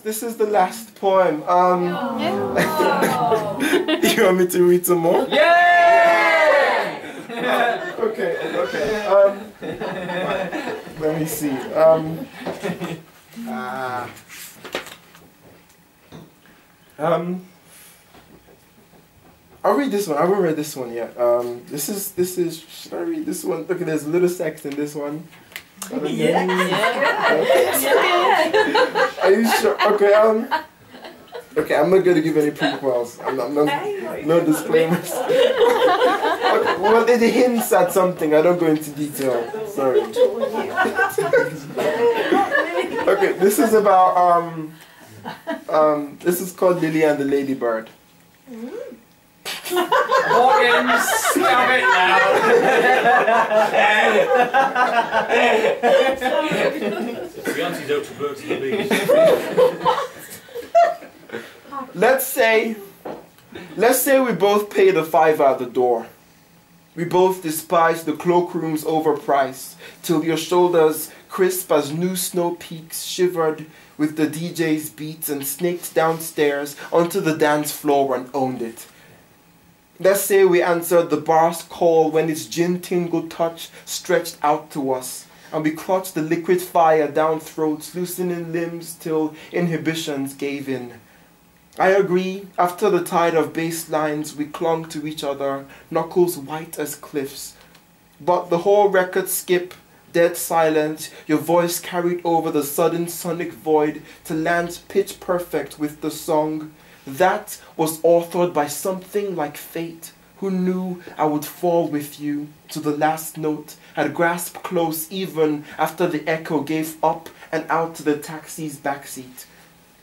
this is the last poem. You want me to read some more? Yay! Okay. Let me see. I'll read this one. I haven't read this one yet. This is. Should I read this one? Look, there's a little sex in this one. Yeah. Are you sure? Okay. Okay, I'm not going to give any prequels. No disclaimers. Okay, well, it hints at something. I don't go into detail. Sorry. Okay, this is about this is called Lily and the Ladybird. Morgan, stop it now. The antidote to birds and bees. Let's say we both pay the $5 at the door. We both despise the cloakrooms overpriced, till your shoulders, crisp as new snow peaks, shivered with the DJ's beats and snaked downstairs onto the dance floor and owned it. Let's say we answered the bar's call when its gin-tingled touch stretched out to us, and we clutched the liquid fire down throats, loosening limbs till inhibitions gave in. I agree, after the tide of bass lines we clung to each other, knuckles white as cliffs. But the whole record skip, dead silent, your voice carried over the sudden sonic void to land pitch perfect with the song. That was authored by something like fate, who knew I would fall with you to the last note, had grasped close even after the echo gave up and out to the taxi's backseat.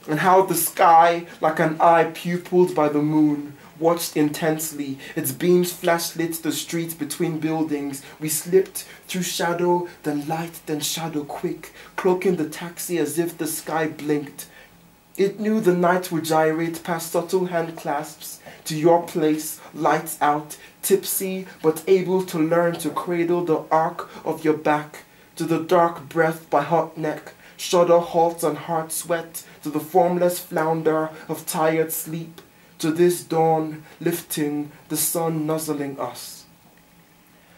And how the sky, like an eye pupilled by the moon, watched intensely, its beams flashlit the streets between buildings. We slipped through shadow, then light, then shadow quick, cloaking the taxi as if the sky blinked. It knew the night would gyrate past subtle hand clasps to your place, lights out, tipsy but able to learn to cradle the arc of your back, to the dark breath by hot neck, shudder halts and heart sweat, to the formless flounder of tired sleep, to this dawn lifting, the sun nuzzling us.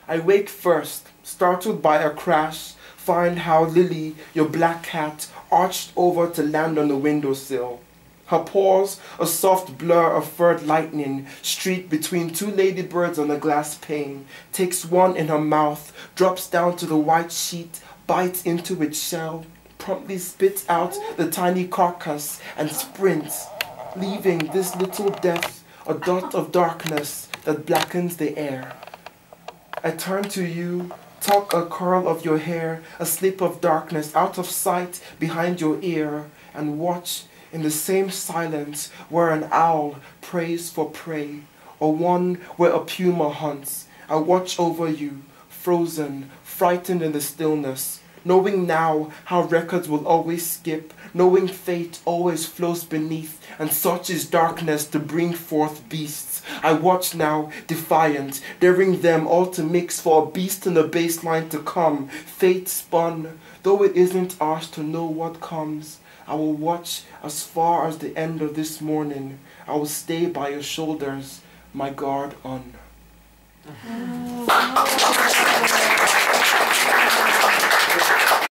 I wake first, startled by a crash, find how Lily, your black cat, arched over to land on the windowsill. Her paws, a soft blur of furred lightning, streaked between two ladybirds on a glass pane, takes one in her mouth, drops down to the white sheet, bites into its shell, promptly spits out the tiny carcass and sprints, leaving this little death, a dot of darkness that blackens the air. I turn to you, tuck a curl of your hair, a slip of darkness out of sight behind your ear, and watch in the same silence where an owl prays for prey, or one where a puma hunts. I watch over you, frozen, frightened in the stillness, knowing now how records will always skip, knowing fate always flows beneath, and such is darkness to bring forth beasts. I watch now, defiant, daring them all to mix for a beast in the baseline to come. Fate spun, though it isn't ours to know what comes. I will watch as far as the end of this morning. I will stay by your shoulders, my guard on.